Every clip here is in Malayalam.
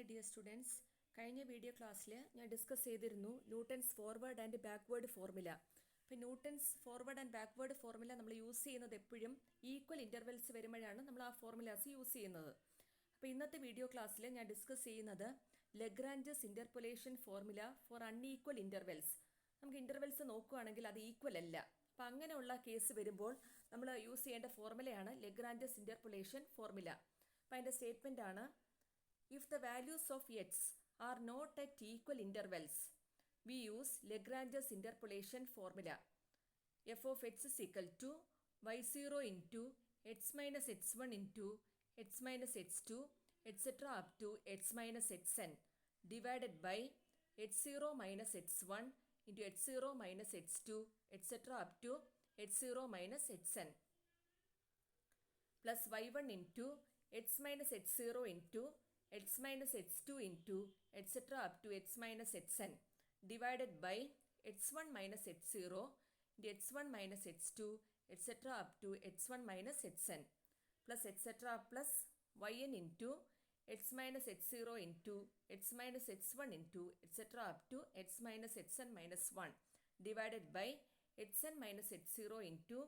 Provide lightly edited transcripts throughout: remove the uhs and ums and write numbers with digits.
ഹായ് ഡിയർ സ്റ്റുഡൻസ്, കഴിഞ്ഞ വീഡിയോ ക്ലാസ്സിൽ ഞാൻ ഡിസ്കസ് ചെയ്തിരുന്നു Newton's forward and backward formula. അപ്പോൾ Newton's forward and backward formula നമ്മൾ യൂസ് ചെയ്യുന്നത് എപ്പോഴും ഈക്വൽ ഇൻ്റർവെൽസ് വരുമ്പോഴാണ് നമ്മൾ ആ ഫോർമുലാസ് യൂസ് ചെയ്യുന്നത്. അപ്പോൾ ഇന്നത്തെ വീഡിയോ ക്ലാസ്സിൽ ഞാൻ ഡിസ്കസ് ചെയ്യുന്നത് Lagrange's interpolation formula for unequal intervals. നമുക്ക് ഇൻ്റർവെൽസ് നോക്കുകയാണെങ്കിൽ അത് ഈക്വൽ അല്ല. അപ്പോൾ അങ്ങനെയുള്ള കേസ് വരുമ്പോൾ നമ്മൾ യൂസ് ചെയ്യേണ്ട ഫോർമുലയാണ് ലഗ്രാഞ്ചസ് ഇൻ്റർപൊലേഷൻ ഫോർമുല. അപ്പോൾ അതിൻ്റെ സ്റ്റേറ്റ്മെൻ്റ് ആണ്: if the values of x are not at equal intervals, we use Lagrange's interpolation formula. F of x is equal to y0 into x minus x1 into x minus x2 etc. up to x minus xn divided by x0 minus x1 into x0 minus x2 etc. up to x0 minus xn plus y1 into x minus x0 into x minus x2 into etc. up to x minus xn divided by x1 minus x0 into x1 minus x2 etc. up to x1 minus xn plus etc. plus yn into x minus x0 into x minus x1 into etc. up to x minus xn minus 1 divided by xn minus x0 into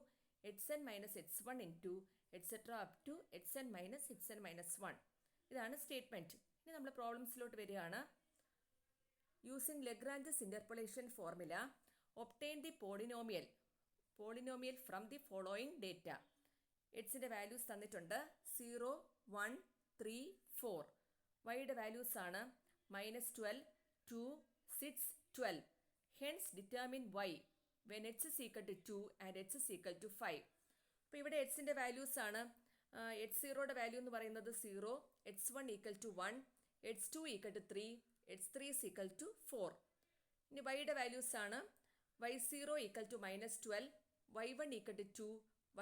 xn minus x1 into etc. up to xn minus xn minus 1. ഇതാണ് സ്റ്റേറ്റ്മെൻറ്റ്. ഇനി നമ്മൾ പ്രോബ്ലംസിലോട്ട് വരികയാണ്. Using Lagrange's interpolation formula obtain the polynomial from the following data. എക്സിൻ്റെ വാല്യൂസ് തന്നിട്ടുണ്ട് 0, 1, 3, 4. വൈയുടെ വാല്യൂസ് ആണ് -12, 2, 6, 12. Hence determine y when x is equal to 2 and x is equal to 5. അപ്പോൾ ഇവിടെ എക്സിൻ്റെ വാല്യൂസ് ആണ്. x0യുടെ വാല്യൂ എന്ന് പറയുന്നത് 0, x1 equal to 1, x2 equal to 3, x3 equal to 4. ഇനി വൈയുടെ വാല്യൂസ് ആണ് y0 equal to -12, y1 equal to 2,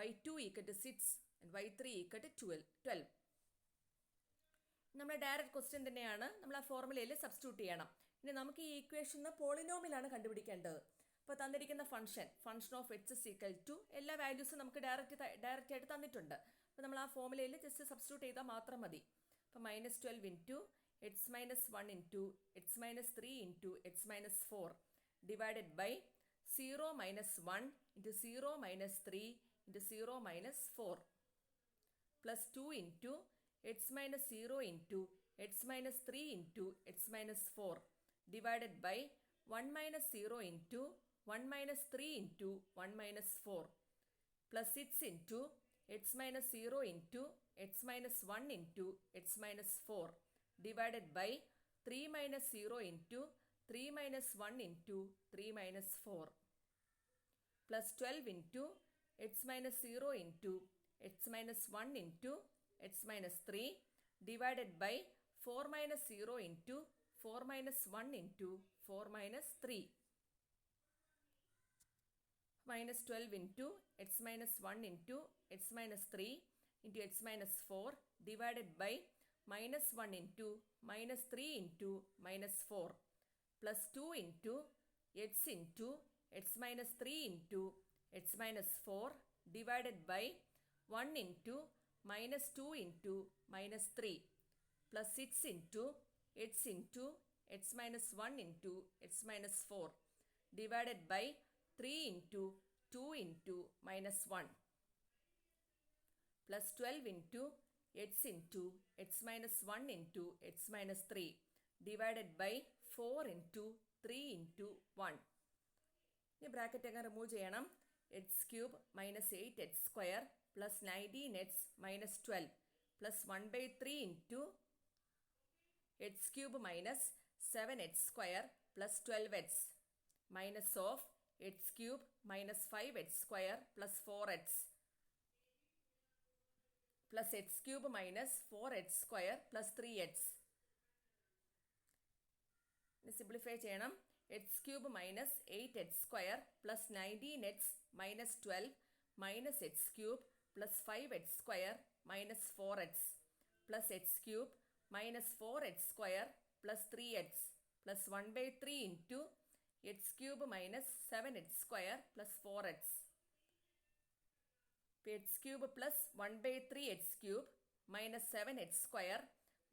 y2 equal to 6 and y3 equal to 12. നമ്മുടെ ഡയറക്റ്റ് ക്വസ്റ്റ്യൻ തന്നെയാണ്, നമ്മൾ ആ ഫോർമുലയിൽ സബ്സ്റ്റിറ്റ്യൂട്ട് ചെയ്യണം. ഇനി നമുക്ക് ഈ ഈക്വേഷൻ പോളിനോമിയലാണ് കണ്ടുപിടിക്കേണ്ടത്. അപ്പോൾ തന്നിരിക്കുന്ന function of h is equal to എല്ലാ വാല്യൂസും നമുക്ക് ഡയറക്റ്റ് ആയിട്ട് തന്നിട്ടുണ്ട്. അപ്പോൾ നമ്മൾ ആ ഫോർമുലയിൽ ജസ്റ്റ് സബ്സ്റ്റിറ്റ്യൂട്ട് ചെയ്താൽ മാത്രം മതി. അപ്പോൾ -12 into x minus 1 into x minus 3 into x minus 4 divided by 0 minus 1 into 0 minus 3 into 0 minus 4 plus 2 into x minus 0 into x minus 3 into x minus 4 divided by 1 minus 0 into 1 minus 3 into 1 minus 4 plus 6 into x minus 0 into x minus 1 into x minus 4 divided by 3 minus 0 into 3 minus 1 into 3 minus 4 plus 12 into x minus 0 into x minus 1 into x minus 3 divided by 4 minus 0 into 4 minus 1 into 4 minus 3 minus 12 into x minus 1 into x minus 3 into x minus 4 divided by minus 1 into minus 3 into minus 4 plus 2 into x minus 3 into x minus 4 divided by 1 into minus 2 into minus 3 plus 6 into x minus 1 into x minus 4 divided by 3 into 2 into minus 1 plus 12 into x minus 1 into x minus 3 divided by 4 into 3 into 1. ഈ ബ്രാക്കറ്റ് ഒക്കെ റിമൂവ് ചെയ്യണം. X cube minus 8x square plus 19x minus 12 plus 1/3 into X cube minus 7x square plus 12x minus of x cube minus 5x square plus 4x plus x cube minus 4x square plus 3x. Simplify ചെയ്യണം. x cube minus 8x square plus 19x minus 12 minus x cube plus 5x square minus 4x plus x cube minus 4x square plus 3x plus 1/3 into x cube minus 7x square plus 4x. x cube plus 1/3 x cube minus 7x square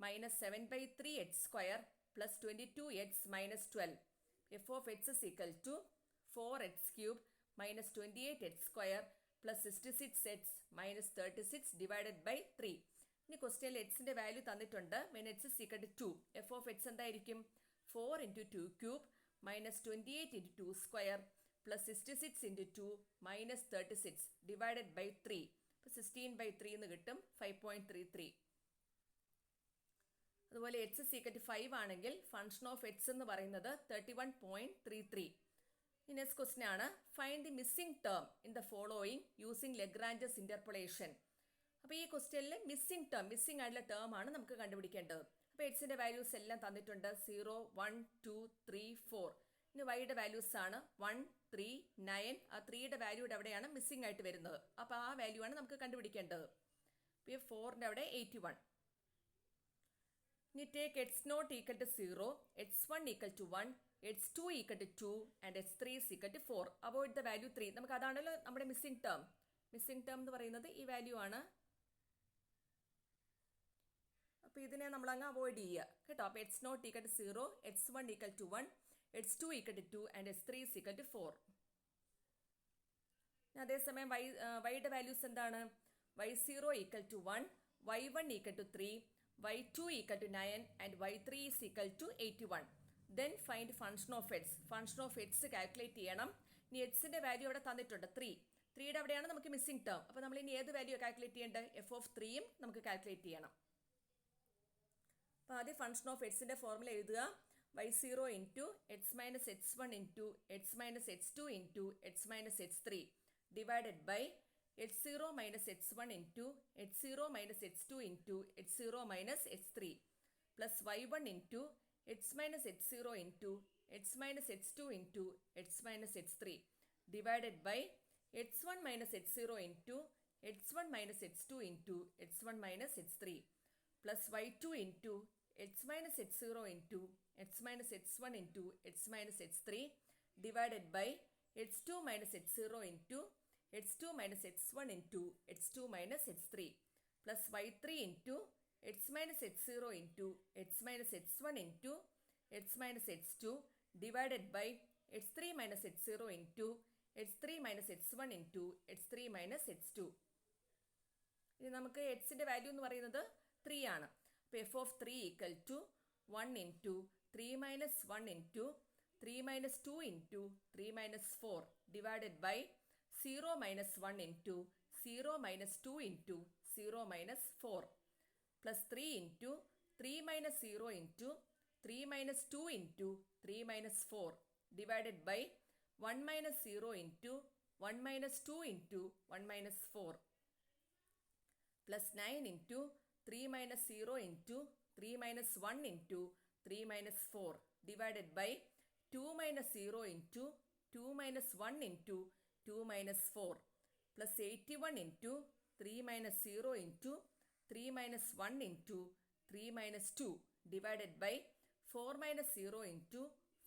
minus 7 by 3x square plus 22x minus 12. F of x is equal to 4x cube minus 28x square plus 66x minus 36 divided by 3. ഇനി ക്വസ്റ്റ്യനിൽ എക്സിൻ്റെ വാല്യൂ തന്നിട്ടുണ്ട്. When x is equal to 2. F of x എന്തായിരിക്കും? 4 into 2 cube minus 28 into 2 square plus 66 into 2 minus 36 divided by 3. അപ്പോൾ 16/3 എന്ന് കിട്ടും. 5.33. അതുപോലെ എക്സ് ഇസ് ഈക്വൽ ടു 5 ആണെങ്കിൽ ഫംഗ്ഷൻ ഓഫ് എക്സ് എന്ന് പറയുന്നത് 31.33. ഈ നെക്സ്റ്റ് ക്വസ്റ്റ്യൻ ആണ്, find the missing term in the following using Lagrange's interpolation. അപ്പോൾ ഈ ക്വസ്റ്റ്യനിൽ മിസ്സിംഗ് ആയിട്ടുള്ള ടേം ആണ് നമുക്ക് കണ്ടുപിടിക്കേണ്ടത്. അപ്പോൾ എക്സിൻ്റെ വാല്യൂസ് എല്ലാം തന്നിട്ടുണ്ട്. 0, 1, 2, 3, 4. ഇനി വൈയുടെ വാല്യൂസ് ആണ് 1, 3, 9. ആ 3യുടെ വാല്യൂയുടെ അവിടെയാണ് മിസ്സിംഗ് ആയിട്ട് വരുന്നത്. അപ്പോൾ ആ വാല്യൂ ആണ് നമുക്ക് കണ്ടുപിടിക്കേണ്ടത്. അപ്പോൾ 4ൻ്റെ അവിടെ 81. ഇനി take x0 equal to 0, x1 equal to 1, x2 equal to 2 and x3 is equal to 4. Avoid the value 3. നമുക്ക് അതാണല്ലോ നമ്മുടെ മിസ്സിംഗ് ടേം. മിസ്സിംഗ് ടേം എന്ന് പറയുന്നത് ഈ വാല്യൂ ആണ്. അപ്പോൾ ഇതിനെ നമ്മൾ അങ്ങ് അവോയ്ഡ് ചെയ്യുക കേട്ടോ. അപ്പോൾ x0 equal to 0, x1 equal to 1, x2 equal to 2 and x3 is equal to 4. അതേസമയം വൈയുടെ വാല്യൂസ് എന്താണ്? y0 equal to 1, y1 equal to 3, y2 equal to 9 and y3 is equal to 81. Then find function of x. Function of x calculate ചെയ്യണം. ഇനി എക്സിൻ്റെ വാല്യൂ അവിടെ തന്നിട്ടുണ്ട് 3. 3യുടെ അവിടെയാണ് നമുക്ക് മിസ്സിംഗ് ടേം. അപ്പോൾ നമ്മൾ ഇനി ഏത് വാല്യൂ കാൽക്കുലേറ്റ് ചെയ്യേണ്ടത്? എഫ് ഓഫ് 3യും നമുക്ക് കാൽക്കുലേറ്റ് ചെയ്യണം. അപ്പോൾ ആദ്യം ഫംഗ്ഷൻ ഓഫ് എക്സിൻ്റെ ഫോർമുല എഴുതുക. y0 into x minus x1 into x minus x2 into x minus x3 divided by x0 minus x1 into x0 minus x2 into x0 minus x3 plus y1 into x minus x0 into x minus x2 into x minus x3 divided by x1 minus x0 into x1 minus x2 into x1 minus x3 plus y2 into x minus x0 into x minus x1 into x minus x3 divided by x2 minus x0 into x2 minus x1 into x2 minus x3 plus y3 into x minus x0 into x minus x1 into x minus x2 divided by x3 minus x0 into x3 minus x1 into x3 minus x2. ഇനി നമുക്ക് എക്സിൻ്റെ വാല്യൂ എന്ന് പറയുന്നത് 3 ആണ്. അപ്പോൾ f of 3 equal to 1 into 3 minus 1 into 3 minus 2 into 3 minus 4 divided by 0 minus 1 into 0 minus 2 into 0 minus 4 plus 3 into 3 minus 0 into 3 minus 2 into 3 minus 4 divided by 1 minus 0 into 1 minus 2 into 1 minus 4 plus 9 into 3 minus 0 into 3 minus 1 into 3 minus 4 divided by 2 minus 0 into 2 minus 1 into 2 minus 4 plus 81 into 3 minus 0 into 3 minus 1 into 3 minus 2 divided by 4 minus 0 into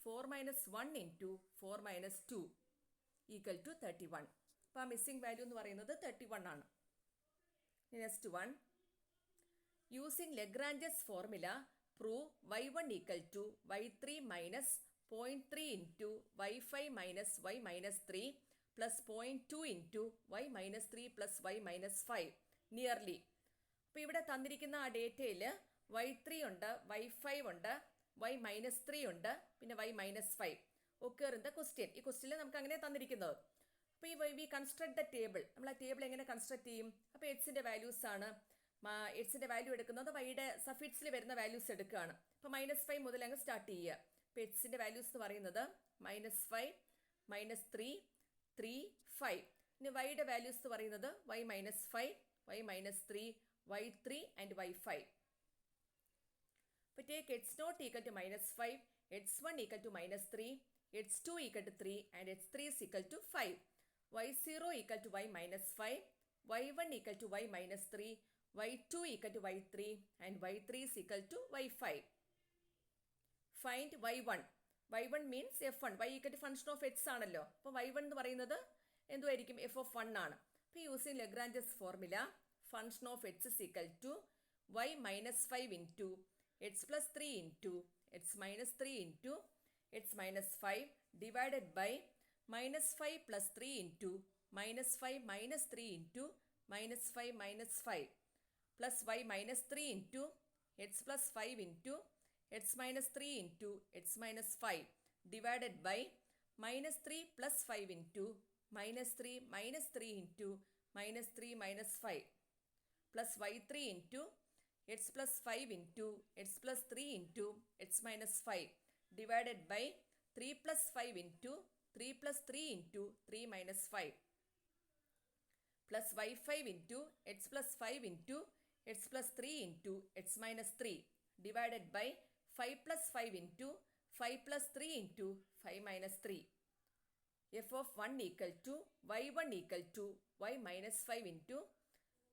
4 minus 1 into 4 minus 2 equal to 31. അപ്പോൾ ആ മിസ്സിംഗ് വാല്യൂ എന്ന് പറയുന്നത് 31 ആണ്. Next one, using Lagrange's formula prove y1 equal to y3 minus 0.3 into y5 minus y minus 3 plus 0.2 into y minus 3 plus y minus 5 nearly. അപ്പോൾ ഇവിടെ തന്നിരിക്കുന്ന ആ ഡേറ്റയിൽ y3 ഉണ്ട്, y5 ഉണ്ട്, y മൈനസ് 3 ഉണ്ട്, പിന്നെ y മൈനസ് 5 ഒക്കെ ഇൻ ദ ക്വസ്റ്റ്യൻ. ഈ ക്വസ്റ്റ്യനിൽ നമുക്ക് അങ്ങനെ തന്നിരിക്കുന്നത്. അപ്പോൾ ഈ വി കൺസ്ട്രക്ട് ദ ടേബിൾ. നമ്മൾ ആ ടേബിൾ എങ്ങനെ കൺസ്ട്രക്ട് ചെയ്യും? അപ്പോൾ എക്സിൻ്റെ വാല്യൂസ് ആണ്. എക്സിൻ്റെ വാല്യൂ എടുക്കുന്നത് വൈയുടെ സഫിക്സിൽ വരുന്ന വാല്യൂസ് എടുക്കുകയാണ്. അപ്പോൾ -5 മുതൽ അങ്ങ് സ്റ്റാർട്ട് ചെയ്യുക. അപ്പോൾ എക്സിൻ്റെ വാല്യൂസ് എന്ന് പറയുന്നത് -5, -3, 3, 5. ഇനി വൈയുടെ വാല്യൂസ് എന്ന് പറയുന്നത് y -5, y -3, y3 and y5. അപ്പോൾ take x0 equal to -5, x1 equal to -3, x2 equal to 3 and x3 is equal to 5. y0 equal to y -5, y1 equal to y -3, y2 equal to y3 and y3 is equal to y5. Find y1. y1 means f1. y equal to function of x ആണല്ലോ. അപ്പോൾ y1 എന്ന് പറയുന്നത് എന്തുമായിരിക്കും? f of 1 ആണ്. അപ്പോൾ using Lagrange's formula function of x is equal to y minus 5 into x plus 3 into x minus 3 into x minus 5 divided by minus 5 plus 3 into minus 5 minus 3 into minus 5 minus 5 plus y minus 3 into x plus 5 into x minus 3 into x minus 5 divided by minus 3 plus 5 into minus 3 minus 3 into minus 3 minus 5 plus y3 into x plus 5 into x plus 3 into x minus 5 divided by 3 plus 5 into 3 plus 3 into 3 minus 5 plus y5 into x plus 5 into x plus 3 into x minus 3 divided by 5 plus 5 into 5 plus 3 into 5 minus 3. f of 1 equal to y1 equal to y minus 5 into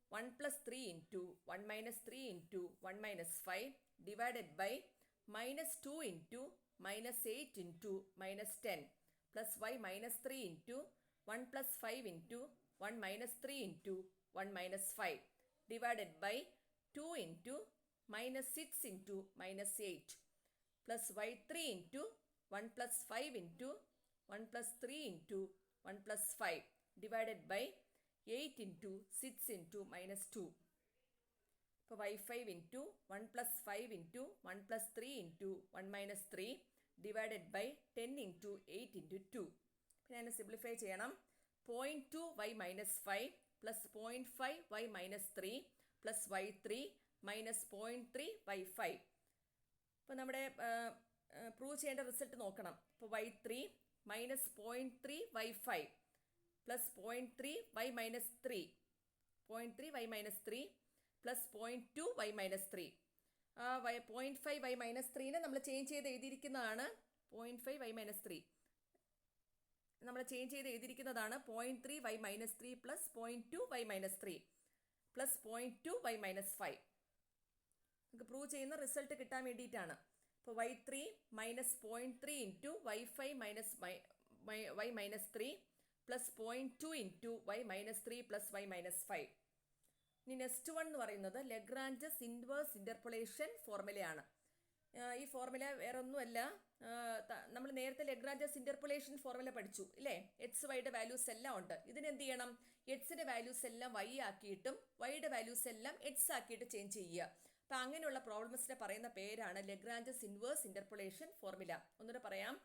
1 plus 3 into 1 minus 3 into 1 minus 5 divided by minus 2 into minus 8 into minus 10 plus y minus 3 into 1 plus 5 into 1 minus 3 into 1 minus 5 divided by 2 into minus 6 into minus 8 plus y3 into 1 plus 5 into 1 plus 3 into 1 plus 5 divided by 8 into 6 into minus 2. ഇപ്പോൾ y5 into 1 plus 5 into 1 plus 3 into 1 minus 3 divided by 10 into 8 into 2. പിന്നെ അതിനെ സിംപ്ലിഫൈ ചെയ്യണം. 0.2 y minus 5 plus 0.5 y minus 3 plus y3 minus 0.3 y5. ഇപ്പോൾ നമ്മുടെ പ്രൂവ് ചെയ്യേണ്ട റിസൾട്ട് നോക്കണം. ഇപ്പോൾ y3 minus 0.3 y5 plus 0.3 y minus 3 0.3 y minus 3 plus 0.2 y minus 3. 0.5 y minus 3നെ നമ്മൾ ചേഞ്ച് ചെയ്ത് എഴുതിയിരിക്കുന്നതാണ് 0.5 y minus 3 നമ്മൾ ചേഞ്ച് ചെയ്ത് എഴുതിയിരിക്കുന്നതാണ് 0.3 y minus 3 plus 0.2 y minus 3 plus 0.2 y minus 5. നമുക്ക് പ്രൂവ് ചെയ്യുന്ന റിസൾട്ട് കിട്ടാൻ വേണ്ടിയിട്ടാണ്. അപ്പോൾ y3 minus 0.3 into y5 minus y minus 3 plus 0.2 into y minus 3 plus y minus 5. ഇനി നെക്സ്റ്റ് വൺ എന്ന് പറയുന്നത് ലഗ്രാഞ്ചസ് ഇൻവേഴ്സ് ഇൻ്റർപോളേഷൻ ഫോർമുലയാണ്. ഈ ഫോർമുല വേറെ ഒന്നുമല്ല, നമ്മൾ നേരത്തെ ലഗ്രാഞ്ചസ് ഇൻ്റർപോളേഷൻ ഫോർമുല പഠിച്ചു ഇല്ലേ? എക്സ് വൈയുടെ വാല്യൂസ് എല്ലാം ഉണ്ട്. ഇതിനെന്ത് ചെയ്യണം? എക്സിൻ്റെ വാല്യൂസ് എല്ലാം വൈ ആക്കിയിട്ടും വൈയുടെ വാല്യൂസ് എല്ലാം എക്സ് ആക്കിയിട്ട് ചേഞ്ച് ചെയ്യുക. അപ്പം അങ്ങനെയുള്ള പ്രോബ്ലംസിനെ പറയുന്ന പേരാണ് ലഗ്രാഞ്ചസ് ഇൻവേഴ്സ് ഇൻ്റർപോളേഷൻ ഫോർമുല. ഒന്നുകൂടെ പറയാം.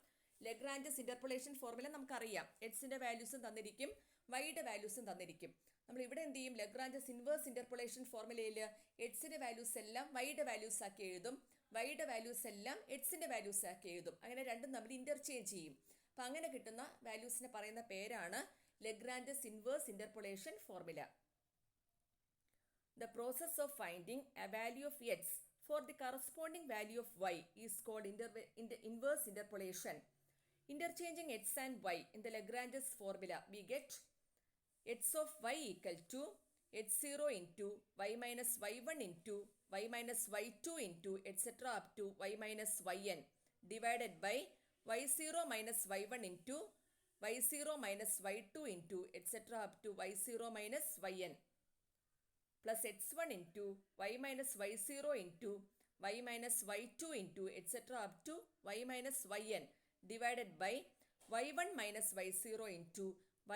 ലഗ്രാഞ്ചസ് ഇൻ്റർപോളേഷൻ ഫോർമുല നമുക്കറിയാം. എക്സിൻ്റെ വാല്യൂസും തന്നിരിക്കും, വൈയുടെ വാല്യൂസും തന്നിരിക്കും. നമ്മൾ ഇവിടെ എന്ത് ചെയ്യും? ലഗ്രാഞ്ചസ് ഇൻവേഴ്സ് ഇൻ്റർപോളേഷൻ ഫോർമുലയിൽ എക്സിൻ്റെ വാല്യൂസ് എല്ലാം വൈയുടെ വാല്യൂസ് ആക്കി എഴുതും, വൈയുടെ വാല്യൂസ് എല്ലാം എക്സിൻ്റെ വാല്യൂസ് ആക്കി എഴുതും. അങ്ങനെ രണ്ടും നമ്മൾ ഇൻ്റർചേഞ്ച് ചെയ്യും. അപ്പം അങ്ങനെ കിട്ടുന്ന വാല്യൂസിനെ പറയുന്ന പേരാണ് Lagrange's inverse interpolation formula. The process of finding a value of x for the corresponding value of y is called inverse interpolation. Interchanging x and y in the Lagrange's formula, we get x of y equal to x0 into y minus y1 into y minus y2 into etc. up to y minus yn divided by y0 minus y1 into y0 minus y2 into etc. up to y0 minus yn plus x1 into y minus y0 into y minus y2 into etc. up to y minus yn divided by y1 minus y0 into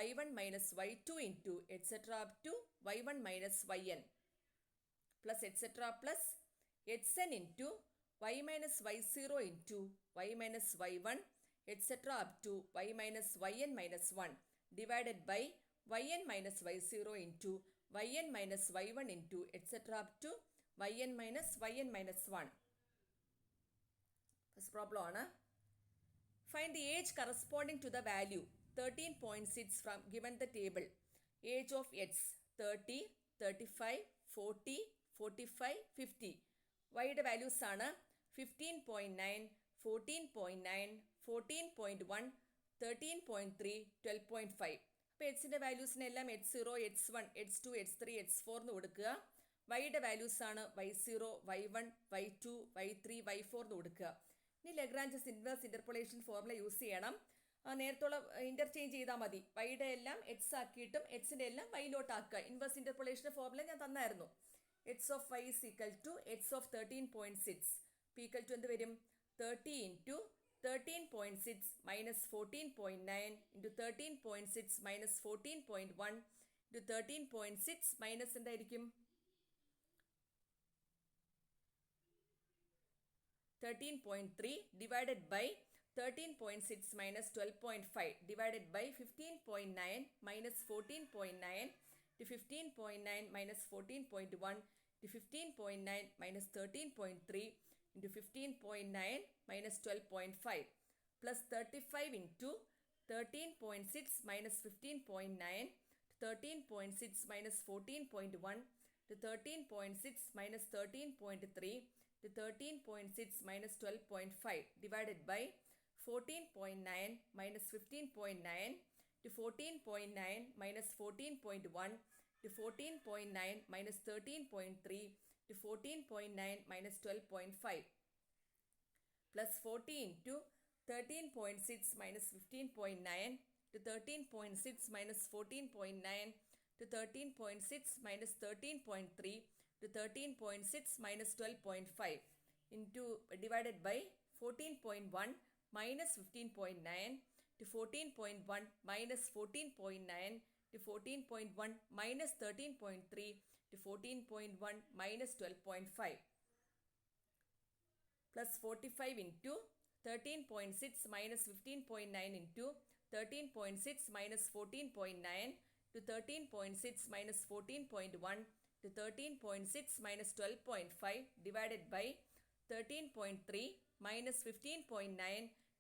y1 minus y2 into etc. up to y1 minus yn plus etc. plus xn into y minus y0 into y minus y1 etc. up to y minus yn minus 1 divided by yn minus y0 into yn minus y1 into etc. up to yn minus yn minus 1. First problem ആണ്. Find the age corresponding to the value 13.6 from given the table. Age of x 30, 35, 40, 45, 50. Yയുടെ values ആണ് 15.9, 14.9, 14.1, 13.3, 12.5. അപ്പോൾ എക്സിൻ്റെ വാല്യൂസിനെല്ലാം x0, x1, x2, x3, x4 എന്ന് കൊടുക്കുക. വൈയുടെ വാല്യൂസ് ആണ് y0, y1, y2, y3, y4 എന്ന് കൊടുക്കുക. ഇനി Lagrange's inverse interpolation formula use ചെയ്യണം. നേരത്തോളം ഇൻ്റർചേഞ്ച് ചെയ്താൽ മതി. വൈയുടെ എല്ലാം എക്സ് ആക്കിയിട്ടും എക്സിൻ്റെ എല്ലാം വൈയിലോട്ട് ആക്കുക. ഇൻവേഴ്സ് ഇൻ്റർപോളേഷൻ ഫോർമുല ഞാൻ തന്നായിരുന്നു. X of y is equal to x of 13.6. അപ്പോൾ ഈക്വൽ ടു എന്ത് വരും? 30 into 13.6 minus 14.9 into 13.6 minus 14.1 into 13.6 minus എന്തായിരിക്കും? 13.3 divided by 13.6 minus 12.5 divided by 15.9 minus 14.9 to 15.9 minus 14.1 to 15.9 minus 13.3 into 15.9 minus 12.5 plus 35 into 13.6 minus 15.9 to 13.6 minus 14.1 to 13.6 minus 13.3 to 13.6 minus 12.5 divided by 14.9 minus 15.9 to 14.9 minus 14.1 to 14.9 minus 13.3 to 14.9 minus 12.5 plus 40 into 13.6 minus 15.9 to 13.6 minus 14.9 to 13.6 minus 13.3 to 13.6 minus 12.5 into divided by 14.1 minus 15.9 to 14.1 minus 14.9 to 14.1 minus 13.3 to 14.1 minus 12.5 plus 45 into 13.6 minus 15.9 into 13.6 minus 14.9 to 13.6 minus 14.1 to 13.6 minus 12.5 divided by 13.3 minus 15.9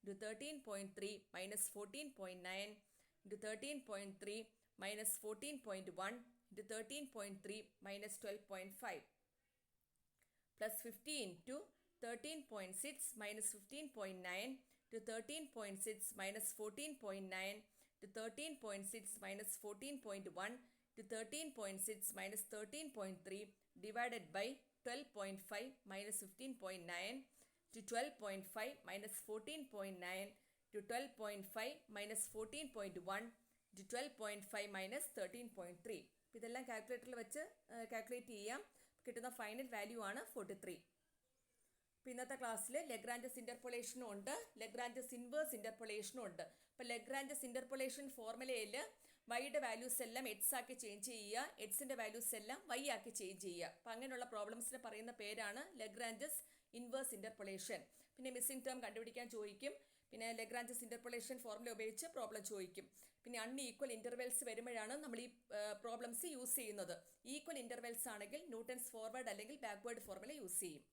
to 13.3 minus 14.9 to 13.3 minus 14.1 to 13.3 minus 12.5 plus 50 into 13.6 minus 15.9 to 13.6 minus 14.9 to 13.6 minus 14.1 to 13.6 minus 13.3 divided by 12.5 minus 15.9 to 12.5 minus 14.9 to 12.5 minus 14.1 to 12.5 minus 13.3. ഇതെല്ലാം കാൽക്കുലേറ്ററിൽ വെച്ച് കാൽക്കുലേറ്റ് ചെയ്യാം. കിട്ടുന്ന ഫൈനൽ വാല്യൂ ആണ് 43. അപ്പോൾ ഇന്നത്തെ ക്ലാസ്സിൽ ലഗ്രാഞ്ചസ് ഇൻ്റർപോളേഷനും ഉണ്ട്, ലഗ്രാഞ്ചസ് ഇൻവേഴ്സ് ഇൻ്റർപോളേഷനും ഉണ്ട്. അപ്പോൾ ലഗ്രാഞ്ചസ് ഇൻ്റർപോളേഷൻ ഫോർമുലയിൽ വൈയുടെ വാല്യൂസ് എല്ലാം എക്സ് ആക്കി ചേഞ്ച് ചെയ്യുക, എക്സിൻ്റെ വാല്യൂസ് എല്ലാം വൈ ആക്കി ചേഞ്ച് ചെയ്യുക. അപ്പോൾ അങ്ങനെയുള്ള പ്രോബ്ലംസിന് പറയുന്ന പേരാണ് ലഗ്രാഞ്ചസ് ഇൻവേഴ്സ് ഇൻ്റർപോളേഷൻ. പിന്നെ മിസ്സിംഗ് ടേം കണ്ടുപിടിക്കാൻ ചോദിക്കും. പിന്നെ ലഗ്രാഞ്ചസ് ഇൻ്റർപോളേഷൻ ഫോർമുല ഉപയോഗിച്ച് പ്രോബ്ലം ചോദിക്കും. പിന്നെ അൺഈക്വൽ ഇൻ്റർവെൽസ് വരുമ്പോഴാണ് നമ്മൾ ഈ പ്രോബ്ലംസ് യൂസ് ചെയ്യുന്നത്. ഈക്വൽ ഇൻ്റർവെൽസ് ആണെങ്കിൽ ന്യൂട്ടൺസ് ഫോർവേഡ് അല്ലെങ്കിൽ ബാക്ക്വേർഡ് ഫോർമുല യൂസ് ചെയ്യും.